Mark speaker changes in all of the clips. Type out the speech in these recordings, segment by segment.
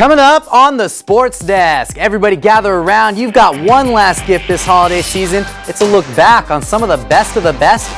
Speaker 1: Coming up on the Sports Desk, everybody gather around. You've got one last gift this holiday season. It's a look back on some of the best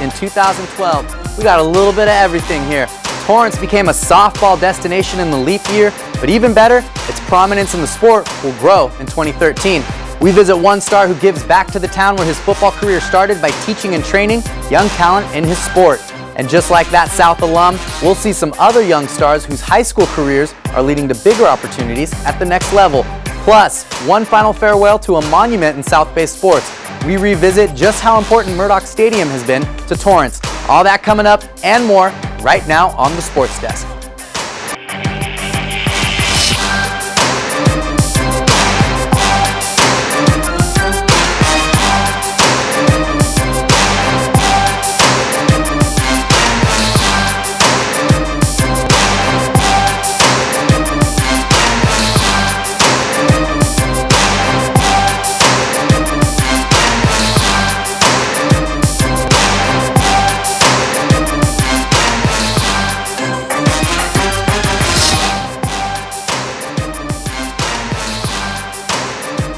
Speaker 1: in 2012. We got a little bit of everything here. Torrance became a softball destination in the leap year, but even better, its prominence in the sport will grow in 2013. We visit one star who gives back to the town where his football career started by teaching and training young talent in his sport. And just like that South alum, we'll see some other young stars whose high school careers are leading to bigger opportunities at the next level. Plus, one final farewell to a monument in South Bay sports. We revisit just how important Murdoch Stadium has been to Torrance. All that coming up and more right now on the Sports Desk.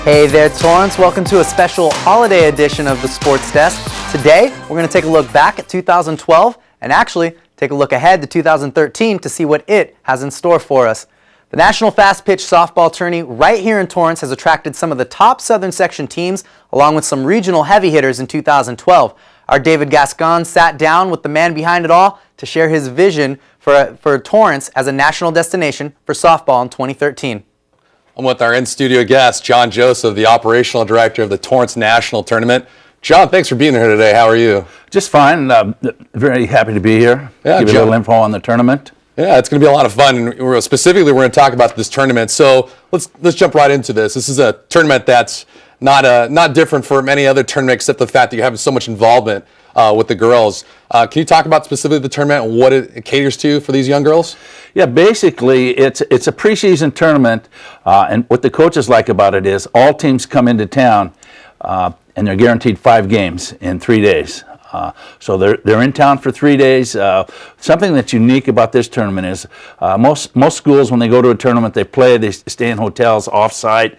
Speaker 1: Hey there, Torrance. Welcome to a special holiday edition of the Sports Desk. Today, we're going to take a look back at 2012 and actually take a look ahead to 2013 to see what it has in store for us. The National Fast Pitch Softball Tourney right here in Torrance has attracted some of the top Southern Section teams along with some regional heavy hitters in 2012. Our David Gascon sat down with the man behind it all to share his vision for Torrance as a national destination for softball in 2013.
Speaker 2: I'm with our in-studio guest, John Joseph, the operational director of the Torrance National Tournament. John, thanks for being here today. How are you?
Speaker 3: Just fine. Very happy to be here.
Speaker 2: Yeah,
Speaker 3: give you a little info on the tournament.
Speaker 2: Yeah, it's going to be a lot of fun. And specifically, we're going to talk about this tournament. So let's jump right into this. This is a tournament that's not different from any other tournament except the fact that you're having so much involvement with the girls. Can you talk about specifically the tournament and what it caters to for these young girls?
Speaker 3: Yeah, basically it's a preseason tournament, and what the coaches like about it is all teams come into town and they're guaranteed 5 games in 3 days. So they're in town for 3 days. Something that's unique about this tournament is most schools, when they go to a tournament, they stay in hotels off-site.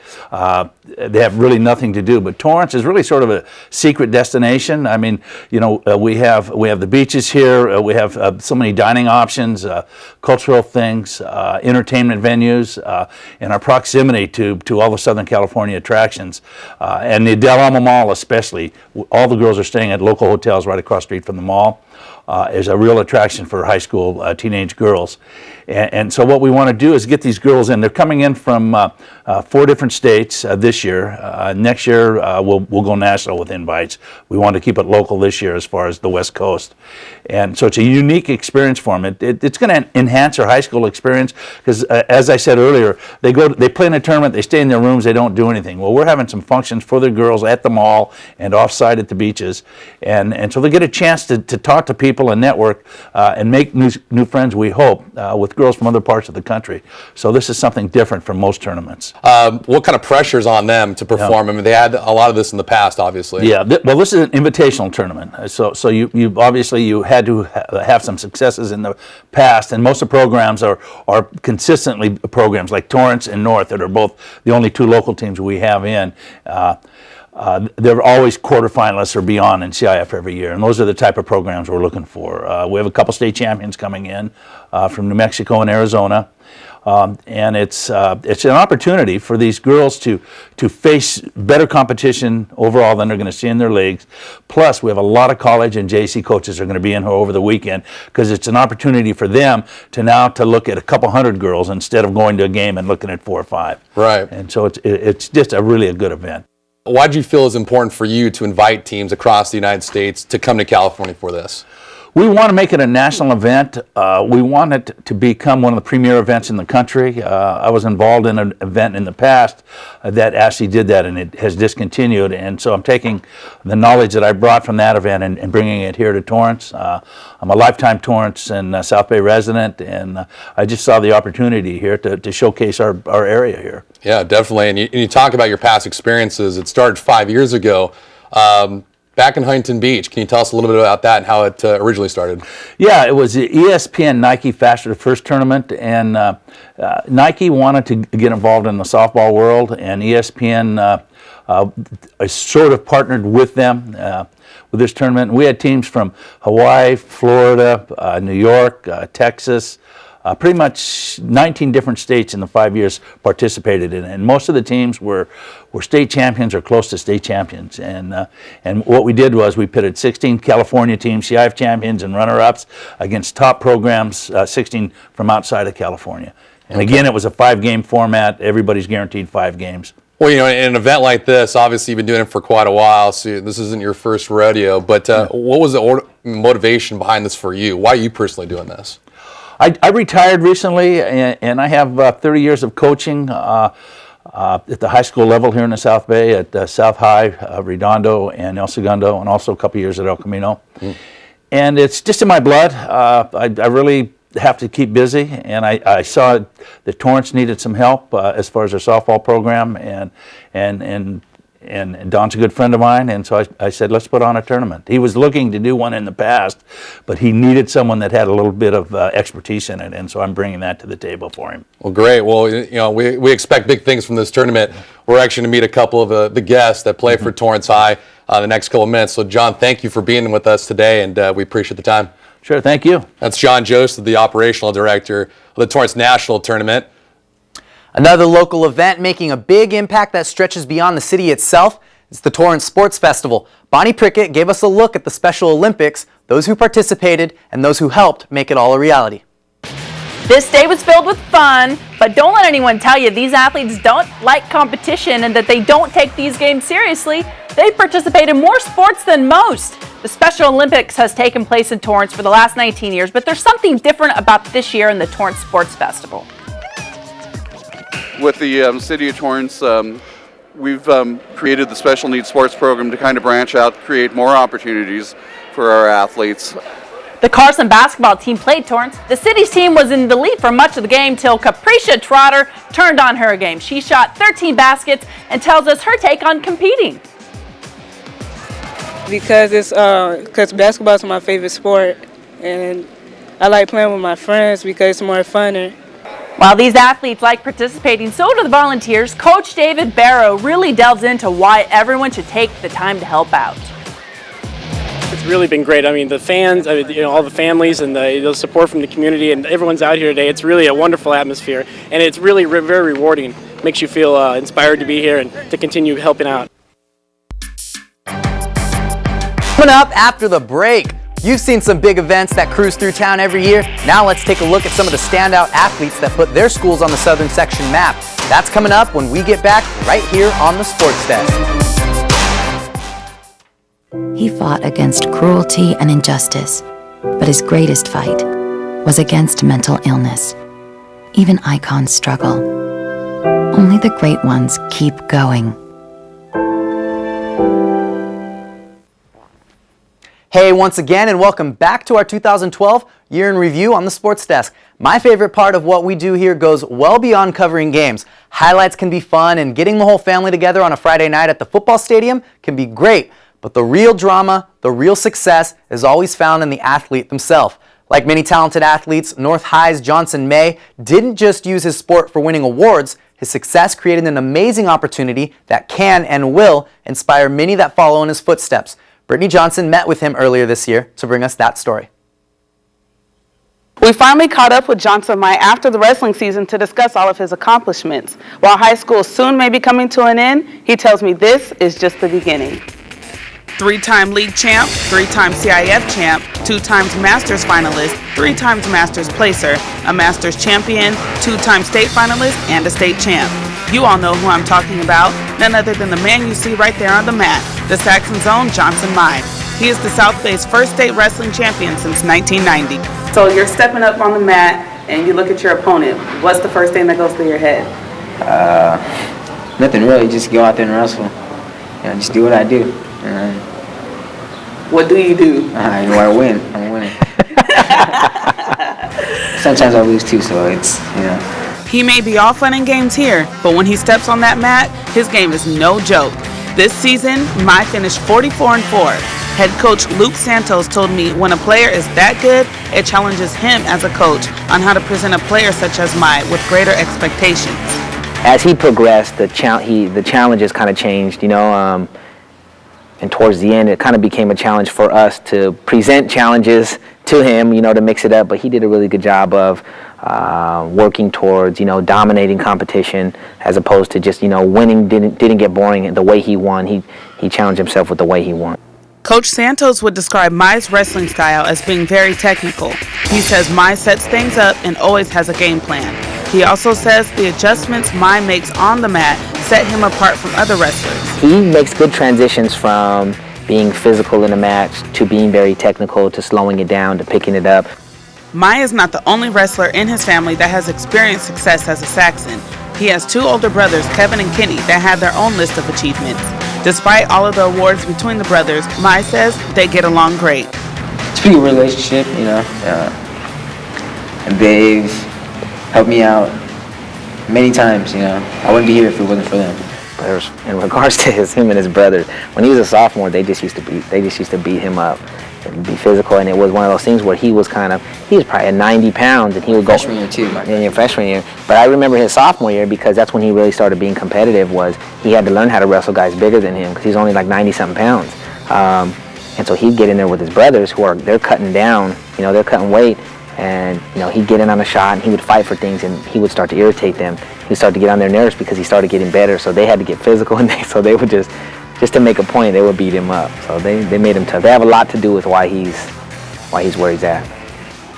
Speaker 3: They have really nothing to do. But Torrance is really sort of a secret destination. I mean, you know, we have the beaches here. We have so many dining options, cultural things, entertainment venues, and our proximity to all the Southern California attractions. And the Del Alma Mall especially. All the girls are staying at local hotels right across the street from the mall. Is a real attraction for high school teenage girls. And so what we want to do is get these girls in. They're coming in from 4 different states this year. Next year we'll go national with invites. We want to keep it local this year as far as the West Coast. And so it's a unique experience for them. It's going to enhance their high school experience because as I said earlier, they play in a tournament, they stay in their rooms, they don't do anything. Well, we're having some functions for the girls at the mall and off-site at the beaches. And so they get a chance to talk to people and network and make new friends, we hope, with girls from other parts of the country. So this is something different from most tournaments.
Speaker 2: What kind of pressure's on them to perform? I mean, they had a lot of this in the past, obviously.
Speaker 3: Yeah, well, this is an invitational tournament. So you obviously had to have some successes in the past, and most of the programs are consistently programs like Torrance and North that are both the only 2 local teams we have in. They're always quarterfinalists or beyond in CIF every year, and those are the type of programs we're looking for. We have a couple state champions coming in from New Mexico and Arizona, and it's an opportunity for these girls to face better competition overall than they're going to see in their leagues. Plus, we have a lot of college and JC coaches are going to be in here over the weekend because it's an opportunity for them to look at a couple hundred girls instead of going to a game and looking at 4 or 5.
Speaker 2: Right.
Speaker 3: And so it's just really a good event.
Speaker 2: Why do you feel it's important for you to invite teams across the United States to come to California for this?
Speaker 3: We want to make it a national event. We want it to become one of the premier events in the country. I was involved in an event in the past that actually did that, and it has discontinued. And so I'm taking the knowledge that I brought from that event and bringing it here to Torrance. I'm a lifetime Torrance and South Bay resident, and I just saw the opportunity here to showcase our area here.
Speaker 2: Yeah, definitely. And you talk about your past experiences. It started 5 years ago. back in Huntington Beach. Can you tell us a little bit about that and how it originally started?
Speaker 3: Yeah, it was the ESPN Nike Faster to First tournament, and Nike wanted to get involved in the softball world, and ESPN sort of partnered with them with this tournament. We had teams from Hawaii, Florida, New York, Texas, pretty much 19 different states in the 5 years participated in it. And most of the teams were state champions or close to state champions. And what we did was we pitted 16 California teams, CIF champions and runner-ups, against top programs, 16 from outside of California. And again, it was a 5-game format. Everybody's guaranteed 5 games.
Speaker 2: Well, in an event like this, obviously you've been doing it for quite a while, so this isn't your first rodeo, but what was the motivation behind this for you? Why are you personally doing this?
Speaker 3: I retired recently, and I have 30 years of coaching at the high school level here in the South Bay at South High, Redondo, and El Segundo, and also a couple years at El Camino. And it's just in my blood. I really have to keep busy, and I saw that Torrance needed some help as far as their softball program, and Don's a good friend of mine, and so I said, let's put on a tournament. He was looking to do one in the past, but he needed someone that had a little bit of expertise in it, and so I'm bringing that to the table for him.
Speaker 2: Well, great. Well, we expect big things from this tournament. We're actually going to meet a couple of the guests that play for Torrance High the next couple of minutes. So, John, thank you for being with us today, and we appreciate the time.
Speaker 3: Sure, thank you.
Speaker 2: That's John Joseph, the operational director of the Torrance National Tournament.
Speaker 1: Another local event making a big impact that stretches beyond the city itself is the Torrance Sports Festival. Bonnie Prickett gave us a look at the Special Olympics, those who participated, and those who helped make it all a reality.
Speaker 4: This day was filled with fun, but don't let anyone tell you these athletes don't like competition and that they don't take these games seriously. They participate in more sports than most. The Special Olympics has taken place in Torrance for the last 19 years, but there's something different about this year in the Torrance Sports Festival.
Speaker 5: With the City of Torrance, we've created the Special Needs Sports Program to kind of branch out, create more opportunities for our athletes.
Speaker 4: The Carson basketball team played Torrance. The city's team was in the lead for much of the game till Capricia Trotter turned on her game. She shot 13 baskets and tells us her take on competing.
Speaker 6: Because basketball is my favorite sport, and I like playing with my friends because it's more funner.
Speaker 4: While these athletes like participating, so do the volunteers. Coach David Barrow really delves into why everyone should take the time to help out.
Speaker 7: It's really been great. I mean, the fans, all the families and the support from the community, and everyone's out here today. It's really a wonderful atmosphere, and it's really very rewarding. Makes you feel inspired to be here and to continue helping out.
Speaker 1: Coming up after the break, you've seen some big events that cruise through town every year. Now let's take a look at some of the standout athletes that put their schools on the Southern Section map. That's coming up when we get back right here on the Sports Desk.
Speaker 8: He fought against cruelty and injustice, but his greatest fight was against mental illness. Even icons struggle. Only the great ones keep going.
Speaker 1: Hey, once again, and welcome back to our 2012 Year in Review on the Sports Desk. My favorite part of what we do here goes well beyond covering games. Highlights can be fun, and getting the whole family together on a Friday night at the football stadium can be great. But the real drama, the real success is always found in the athlete themselves. Like many talented athletes, North High's Johnson May didn't just use his sport for winning awards. His success created an amazing opportunity that can and will inspire many that follow in his footsteps. Brittany Johnson met with him earlier this year to bring us that story.
Speaker 9: We finally caught up with Johnson May after the wrestling season to discuss all of his accomplishments. While high school soon may be coming to an end, he tells me this is just the beginning. 3-time league champ, 3-time CIF champ, 2 times Masters finalist, 3 times Masters placer, a Masters champion, 2-time state finalist, and a state champ. You all know who I'm talking about, none other than the man you see right there on the mat, the Saxon's own Johnson May. He is the South Bay's first state wrestling champion since 1990. So you're stepping up on the mat and you look at your opponent. What's the first thing that goes through your head?
Speaker 10: Nothing really, just go out there and wrestle. Just do what I do.
Speaker 9: What do you do?
Speaker 10: I win. I'm winning. Sometimes I lose too, so it's,
Speaker 9: He may be all fun and games here, but when he steps on that mat, his game is no joke. This season, Mai finished 44-4. Head coach Luke Santos told me when a player is that good, it challenges him as a coach on how to present a player such as Mai with greater expectations.
Speaker 10: As he progressed, the challenges kind of changed, and towards the end, it kind of became a challenge for us to present challenges to him, to mix it up. But he did a really good job of working towards, dominating competition as opposed to just, winning didn't get boring. The way he won, he challenged himself with the way he won.
Speaker 9: Coach Santos would describe Mai's wrestling style as being very technical. He says Mai sets things up and always has a game plan. He also says the adjustments Mai makes on the mat set him apart from other wrestlers.
Speaker 10: He makes good transitions from being physical in a match to being very technical to slowing it down to picking it up.
Speaker 9: Mai is not the only wrestler in his family that has experienced success as a Saxon. He has two older brothers, Kevin and Kenny, that have their own list of achievements. Despite all of the awards between the brothers, Mai says they get along great.
Speaker 10: It's a pretty good relationship, and they've helped me out many times, I wouldn't be here if it wasn't for them. But in regards to him and his brothers, when he was a sophomore, they just used to beat him up and be physical, and it was one of those things where he was probably at 90 pounds, and he would go freshman year too. In your freshman year, but I remember his sophomore year because that's when he really started being competitive. Was he had to learn how to wrestle guys bigger than him because he's only like 90-something pounds, and so he'd get in there with his brothers they're cutting down, they're cutting weight. And he'd get in on a shot and he would fight for things and he would start to irritate them. He'd start to get on their nerves because he started getting better, so they had to get physical, and so they would just to make a point, they would beat him up. So they made him tough. They have a lot to do with why he's where he's at.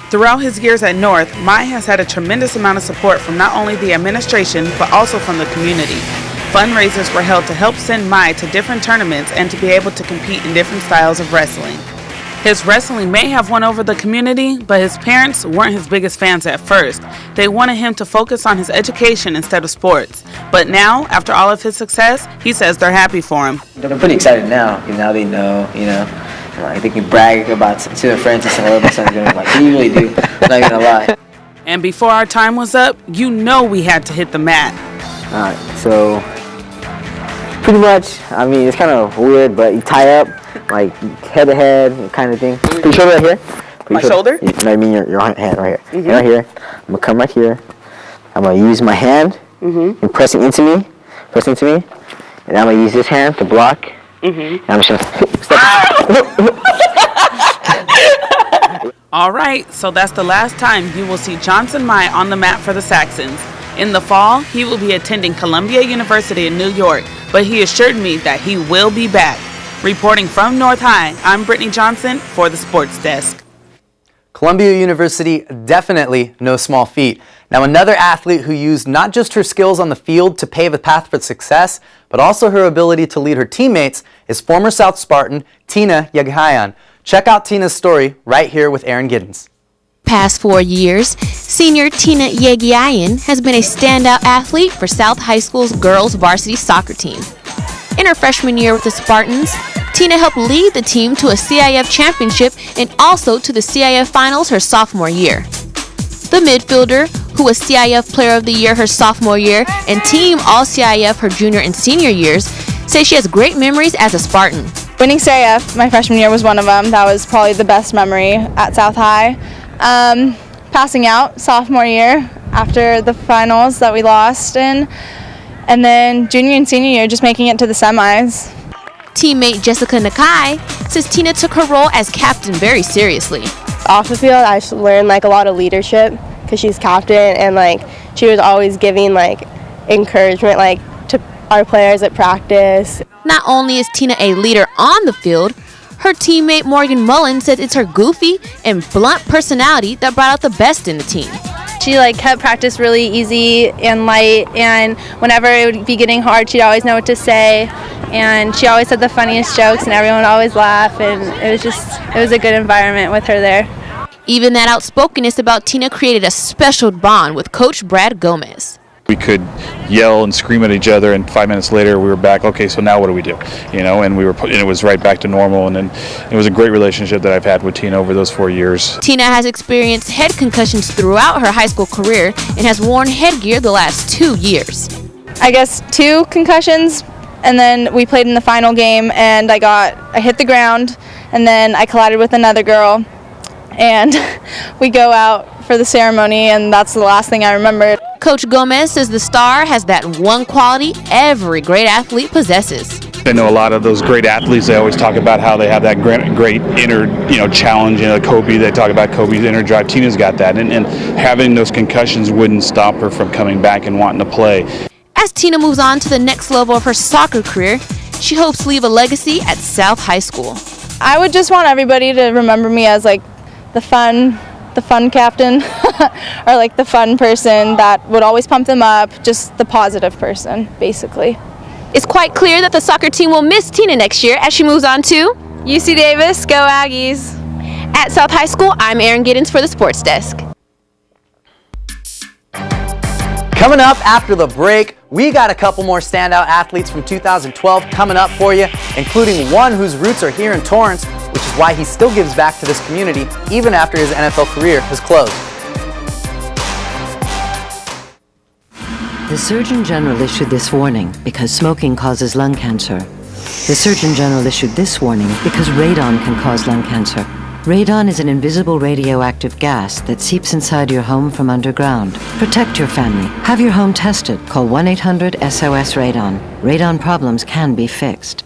Speaker 9: Throughout his years at North, Mai has had a tremendous amount of support from not only the administration but also from the community. Fundraisers were held to help send Mai to different tournaments and to be able to compete in different styles of wrestling. His wrestling may have won over the community, but his parents weren't his biggest fans at first. They wanted him to focus on his education instead of sports. But now, after all of his success, he says they're happy for him.
Speaker 10: They're pretty excited now. Now they know, they can brag about to their friends and say, "Oh, my son's gonna be like, you really do." I'm not gonna lie.
Speaker 9: And before our time was up, we had to hit the mat.
Speaker 10: All right, so pretty much, it's kind of weird, but you tie up. Like head to head kind of thing. Put your shoulder right here.
Speaker 9: My shoulder?
Speaker 10: Your hand right here. Mm-hmm. Right here. I'm gonna come right here. I'm gonna use my hand and press into me, and I'm gonna use this hand to block. And I'm just gonna
Speaker 9: All right, so that's the last time you will see Johnson Mai on the mat for the Saxons. In the fall, he will be attending Columbia University in New York, but he assured me that he will be back. Reporting from North High, I'm Brittany Johnson for the Sports Desk.
Speaker 1: Columbia University, definitely no small feat. Now, another athlete who used not just her skills on the field to pave a path for success, but also her ability to lead her teammates is former South Spartan Tina Yaghayan. Check out Tina's story right here with Aaron Giddens.
Speaker 11: Past 4 years, senior Tina Yaghayan has been a standout athlete for South High School's girls varsity soccer team. In her freshman year with the Spartans, Tina helped lead the team to a CIF championship and also to the CIF finals her sophomore year. The midfielder, who was CIF Player of the Year her sophomore year and Team All-CIF her junior and senior years, says she has great memories as a Spartan.
Speaker 12: Winning CIF my freshman year was one of them. That was probably the best memory at South High. Passing out sophomore year after the finals that we lost in. And then junior and senior year, just making it to the semis.
Speaker 11: Teammate Jessica Nakai says Tina took her role as captain very seriously.
Speaker 12: Off the field, I learned a lot of leadership because she's captain, and she was always giving encouragement to our players at practice.
Speaker 11: Not only is Tina a leader on the field, her teammate Morgan Mullen says it's her goofy and blunt personality that brought out the best in the team.
Speaker 12: She kept practice really easy and light, and whenever it would be getting hard, she'd always know what to say, and she always had the funniest jokes, and everyone would always laugh, and it was a good environment with her there.
Speaker 11: Even that outspokenness about Tina created a special bond with Coach Brad Gomez.
Speaker 13: We could yell and scream at each other, and 5 minutes later we were back. Okay, so now what do we do? And it was right back to normal. And then it was a great relationship that I've had with Tina over those 4 years.
Speaker 11: Tina has experienced head concussions throughout her high school career and has worn headgear the last 2 years.
Speaker 12: I guess 2 concussions, and then we played in the final game, and I hit the ground, and then I collided with another girl, and we go out for the ceremony, and that's the last thing I remember.
Speaker 11: Coach Gomez says the star has that one quality every great athlete possesses.
Speaker 13: I know a lot of those great athletes, they always talk about how they have that great inner, challenge. Kobe, they talk about Kobe's inner drive. Tina's got that, and having those concussions wouldn't stop her from coming back and wanting to play.
Speaker 11: As Tina moves on to the next level of her soccer career, she hopes to leave a legacy at South High School.
Speaker 12: I would just want everybody to remember me as like the fun captain or like the fun person that would always pump them up, just the positive person, basically.
Speaker 11: It's quite clear that the soccer team will miss Tina next year as she moves on to
Speaker 12: UC Davis. Go Aggies.
Speaker 11: At South High School, I'm Erin Giddens for the Sports Desk.
Speaker 1: Coming up after the break, we got a couple more standout athletes from 2012 coming up for you, including one whose roots are here in Torrance, which is why he still gives back to this community even after his NFL career has closed.
Speaker 14: The Surgeon General issued this warning because smoking causes lung cancer. The Surgeon General issued this warning because radon can cause lung cancer. Radon is an invisible radioactive gas that seeps inside your home from underground. Protect your family. Have your home tested. Call 1-800-SOS-RADON. Radon problems can be fixed.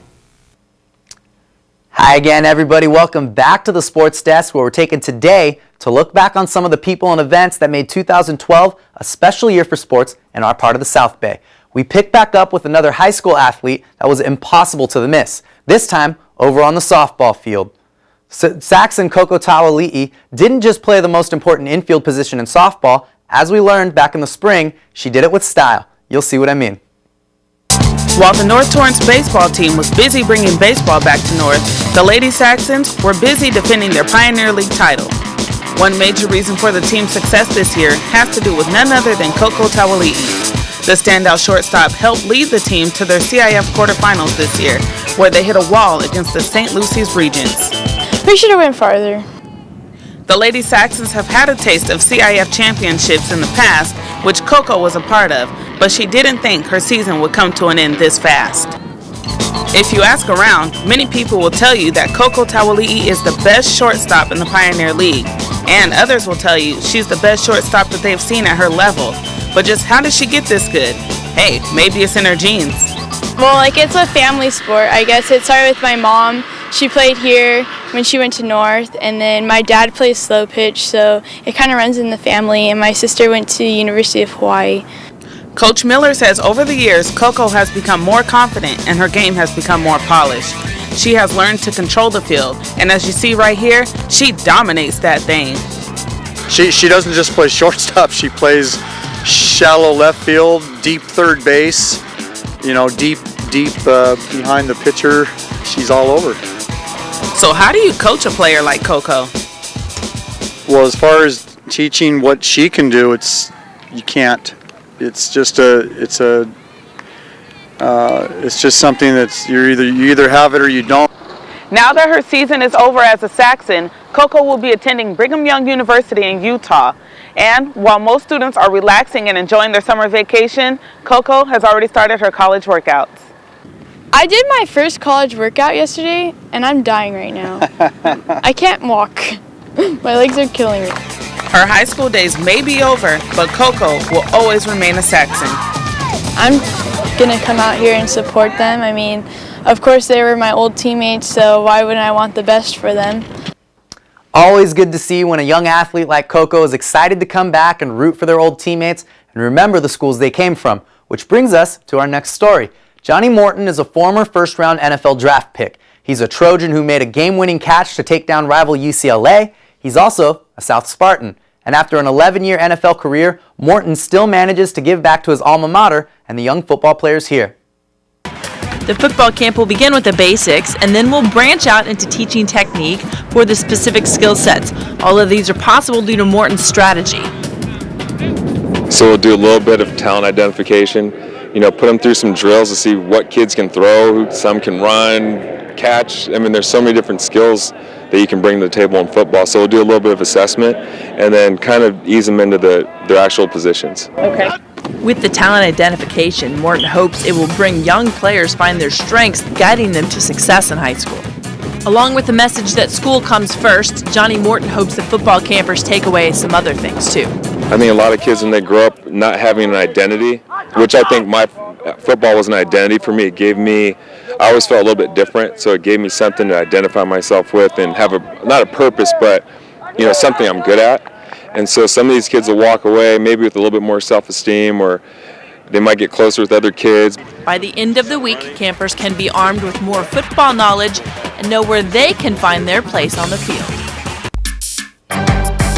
Speaker 1: Hi again, everybody. Welcome back to the Sports Desk, where we're taking today to look back on some of the people and events that made 2012 a special year for sports in our part of the South Bay. We pick back up with another high school athlete that was impossible to miss, this time over on the softball field. Saxon Coco Tawali'i didn't just play the most important infield position in softball. As we learned back in the spring, she did it with style. You'll see what I mean.
Speaker 9: While the North Torrance baseball team was busy bringing baseball back to North, the Lady Saxons were busy defending their Pioneer League title. One major reason for the team's success this year has to do with none other than Coco Tawali'i. The standout shortstop helped lead the team to their CIF quarterfinals this year, where they hit a wall against the St. Lucy's Regents.
Speaker 12: We should have went farther.
Speaker 9: The Lady Saxons have had a taste of CIF championships in the past, which Coco was a part of, but she didn't think her season would come to an end this fast. If you ask around, many people will tell you that Coco Tawali'i is the best shortstop in the Pioneer League, and others will tell you she's the best shortstop that they've seen at her level. But just how did she get this good? Hey, maybe it's in her genes.
Speaker 12: Well, it's a family sport. I guess it started with my mom. She played here when she went to North, and then my dad plays slow pitch, so it kind of runs in the family, and my sister went to University of Hawaii.
Speaker 9: Coach Miller says over the years, Coco has become more confident and her game has become more polished. She has learned to control the field, and as you see right here, she dominates that thing.
Speaker 15: She doesn't just play shortstop, she plays shallow left field, deep third base, deep behind the pitcher. She's all over.
Speaker 9: So how do you coach a player like Coco?
Speaker 15: Well, as far as teaching what she can do, you can't. It's just something that's you either have it or you don't.
Speaker 9: Now that her season is over as a Saxon, Coco will be attending Brigham Young University in Utah. And while most students are relaxing and enjoying their summer vacation, Coco has already started her college workouts.
Speaker 12: I did my first college workout yesterday, and I'm dying right now. I can't walk. My legs are killing me.
Speaker 9: Her high school days may be over, but Coco will always remain a Saxon.
Speaker 12: I'm going to come out here and support them. I mean, of course they were my old teammates, so why wouldn't I want the best for them?
Speaker 1: Always good to see when a young athlete like Coco is excited to come back and root for their old teammates and remember the schools they came from, which brings us to our next story. Johnny Morton is a former first-round NFL draft pick. He's a Trojan who made a game-winning catch to take down rival UCLA. He's also a South Spartan. And after an 11-year NFL career, Morton still manages to give back to his alma mater and the young football players here.
Speaker 16: The football camp will begin with the basics, and then we'll branch out into teaching technique for the specific skill sets. All of these are possible due to Morton's strategy.
Speaker 17: So we'll do a little bit of talent identification, put them through some drills to see what kids can throw, some can run, catch. I mean, there's so many different skills that you can bring to the table in football. So we'll do a little bit of assessment and then kind of ease them into their actual positions.
Speaker 9: Okay.
Speaker 16: With the talent identification, Morton hopes it will bring young players find their strengths, guiding them to success in high school. Along with the message that school comes first, Johnny Morton hopes the football campers take away some other things too.
Speaker 17: I think a lot of kids, when they grow up not having an identity, which I think my football was an identity for me. It gave me, I always felt a little bit different, so it gave me something to identify myself with and have not a purpose, but something I'm good at. And so some of these kids will walk away maybe with a little bit more self-esteem, or they might get closer with other kids.
Speaker 16: By the end of the week, campers can be armed with more football knowledge and know where they can find their place on the field.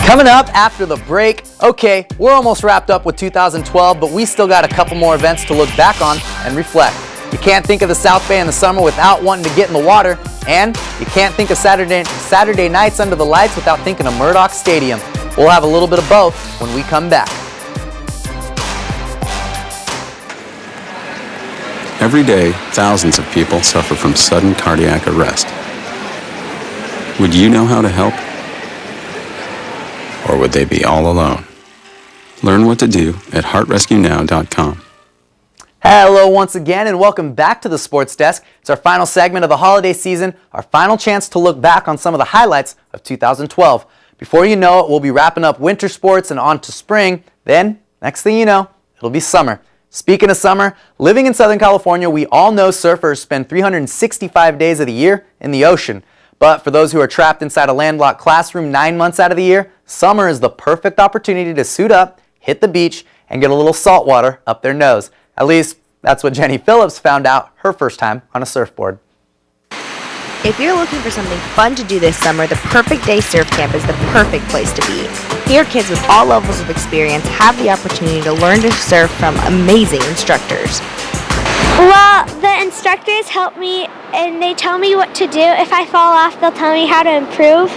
Speaker 1: Coming up after the break, okay, we're almost wrapped up with 2012, but we still got a couple more events to look back on and reflect. You can't think of the South Bay in the summer without wanting to get in the water, and you can't think of Saturday nights under the lights without thinking of Murdoch Stadium. We'll have a little bit of both when we come back.
Speaker 18: Every day, thousands of people suffer from sudden cardiac arrest. Would you know how to help? Or would they be all alone? Learn what to do at heartrescuenow.com.
Speaker 1: Hello once again and welcome back to the Sports Desk. It's our final segment of the holiday season, our final chance to look back on some of the highlights of 2012. Before you know it, we'll be wrapping up winter sports and on to spring. Then, next thing you know, it'll be summer. Speaking of summer, living in Southern California, we all know surfers spend 365 days of the year in the ocean. But for those who are trapped inside a landlocked classroom 9 months out of the year, summer is the perfect opportunity to suit up, hit the beach, and get a little salt water up their nose. At least, that's what Jenny Phillips found out her first time on a surfboard.
Speaker 19: If you're looking for something fun to do this summer, the Perfect Day Surf Camp is the perfect place to be. Here, kids with all levels of experience have the opportunity to learn to surf from amazing instructors.
Speaker 20: Well, the instructors help me and they tell me what to do. If I fall off, they'll tell me how to improve.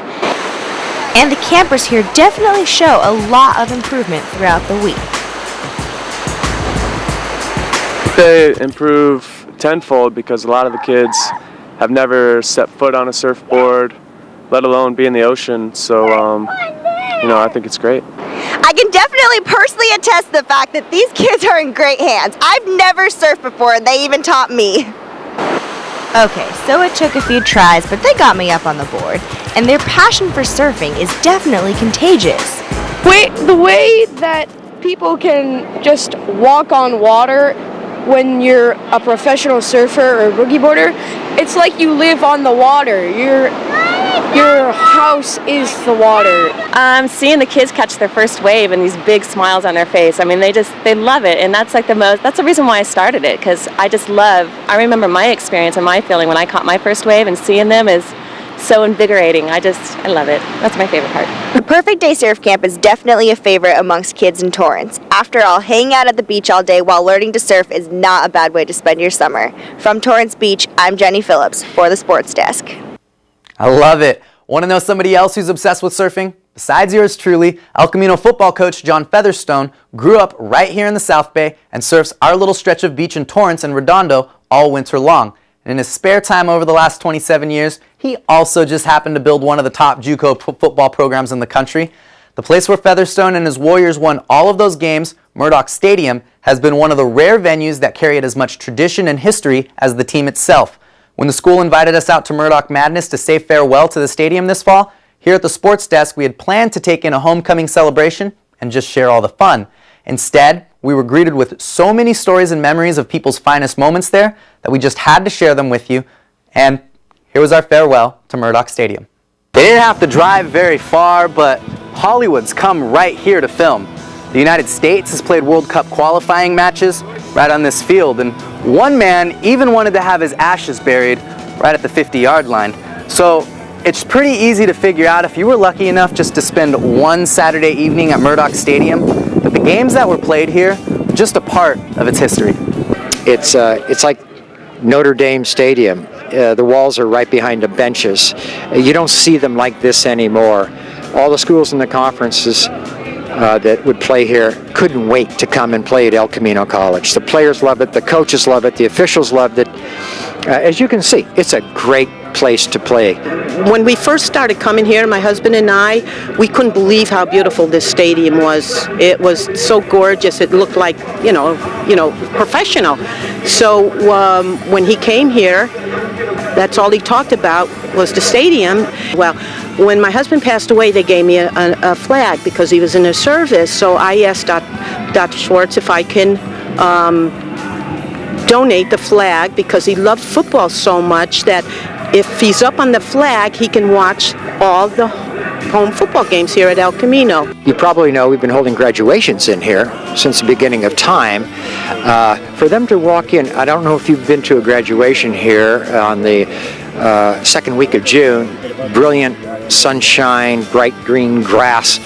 Speaker 19: And the campers here definitely show a lot of improvement throughout the week.
Speaker 21: They improve tenfold because a lot of the kids have never set foot on a surfboard, let alone be in the ocean. So, I think it's great.
Speaker 22: I can definitely personally attest the fact that these kids are in great hands. I've never surfed before, and they even taught me.
Speaker 19: Okay, so it took a few tries, but they got me up on the board, and their passion for surfing is definitely contagious.
Speaker 23: The way that people can just walk on water when you're a professional surfer or boogie boarder, it's like you live on the water. Your house is the water.
Speaker 24: Seeing the kids catch their first wave and these big smiles on their face, I mean, they love it, and that's the reason why I started it, because I remember my experience and my feeling when I caught my first wave, and seeing them is so invigorating. I love it. That's my favorite part.
Speaker 22: The Perfect Day Surf Camp is definitely a favorite amongst kids in Torrance. After all, hanging out at the beach all day while learning to surf is not a bad way to spend your summer. From Torrance Beach, I'm Jenny Phillips for the Sports Desk.
Speaker 1: I love it. Want to know somebody else who's obsessed with surfing? Besides yours truly, El Camino football coach John Featherstone grew up right here in the South Bay and surfs our little stretch of beach in Torrance and Redondo all winter long. And in his spare time over the last 27 years, he also just happened to build one of the top JUCO football programs in the country. The place where Featherstone and his Warriors won all of those games, Murdoch Stadium, has been one of the rare venues that carry as much tradition and history as the team itself. When the school invited us out to Murdoch Madness to say farewell to the stadium this fall, here at the Sports Desk we had planned to take in a homecoming celebration and just share all the fun. Instead, we were greeted with so many stories and memories of people's finest moments there that we just had to share them with you. And here was our farewell to Murdoch Stadium. They didn't have to drive very far, but Hollywood's come right here to film. The United States has played World Cup qualifying matches right on this field, and one man even wanted to have his ashes buried right at the 50-yard line. So it's pretty easy to figure out if you were lucky enough just to spend one Saturday evening at Murdoch Stadium, that the games that were played here were just a part of its history.
Speaker 25: It's like Notre Dame Stadium. The walls are right behind the benches. You don't see them like this anymore. All the schools in the conferences that would play here couldn't wait to come and play at El Camino College. The players love it, the coaches love it, the officials loved it. As you can see, it's a great place to play.
Speaker 2: When we first started coming here, my husband and I, we couldn't believe how beautiful this stadium was. It was so gorgeous. It looked like, professional. So when he came here, that's all he talked about was the stadium. Well, when my husband passed away, they gave me a flag because he was in the service. So I asked Dr. Schwartz if I can donate the flag because he loved football so much that if he's up on the flag, he can watch all the home football games here at El Camino.
Speaker 25: You probably know we've been holding graduations in here since the beginning of time. For them to walk in, I don't know if you've been to a graduation here on the second week of June. Brilliant sunshine, bright green grass.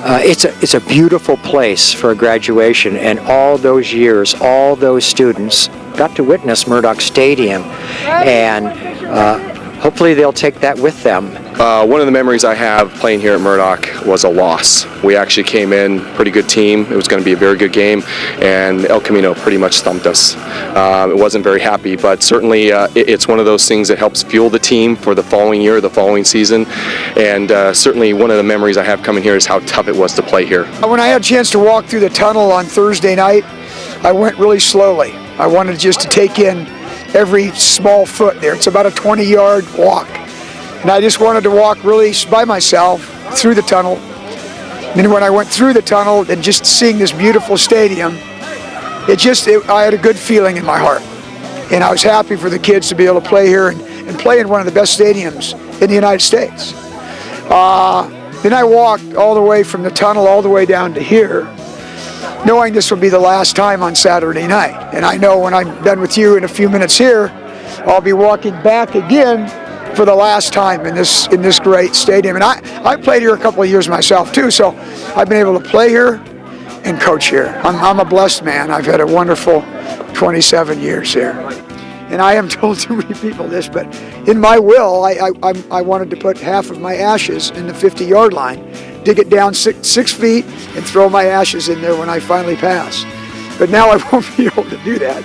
Speaker 25: It's a beautiful place for a graduation, and all those years, all those students got to witness Murdoch Stadium, and hopefully they'll take that with them.
Speaker 17: One of the memories I have playing here at Murdoch was a loss. We actually came in, pretty good team. It was going to be a very good game, and El Camino pretty much stumped us. It wasn't very happy, but certainly it's one of those things that helps fuel the team for the following year, the following season, and certainly one of the memories I have coming here is how tough it was to play here.
Speaker 3: When I had a chance to walk through the tunnel on Thursday night, I went really slowly. I wanted just to take in every small foot there. It's about a 20-yard walk. And I just wanted to walk really by myself through the tunnel. And when I went through the tunnel and just seeing this beautiful stadium, I had a good feeling in my heart. And I was happy for the kids to be able to play here and play in one of the best stadiums in the United States. Then I walked all the way from the tunnel all the way down to here, knowing this will be the last time on Saturday night. And I know when I'm done with you in a few minutes here, I'll be walking back again for the last time in this great stadium. And I played here a couple of years myself too, so I've been able to play here and coach here. I'm a blessed man. I've had a wonderful 27 years here. And I haven't told too many people this, but in my will, I wanted to put half of my ashes in the 50-yard line, dig it down 6 feet, and throw my ashes in there when I finally pass. But now I won't be able to do that.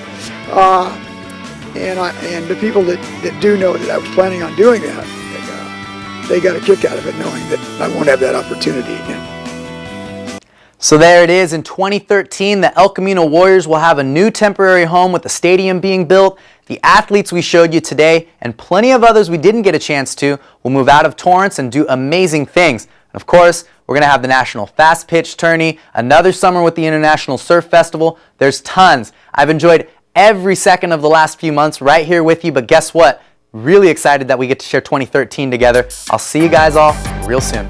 Speaker 3: And the people that do know that I was planning on doing that, they got a kick out of it knowing that I won't have that opportunity again.
Speaker 1: So there it is. In 2013, the El Camino Warriors will have a new temporary home with the stadium being built. The athletes we showed you today and plenty of others we didn't get a chance to will move out of Torrance and do amazing things. And of course, we're going to have the National Fast Pitch Tourney, another summer with the International Surf Festival. There's tons. I've enjoyed every second of the last few months right here with you, but guess what? Really excited that we get to share 2013 together. I'll see you guys all real soon.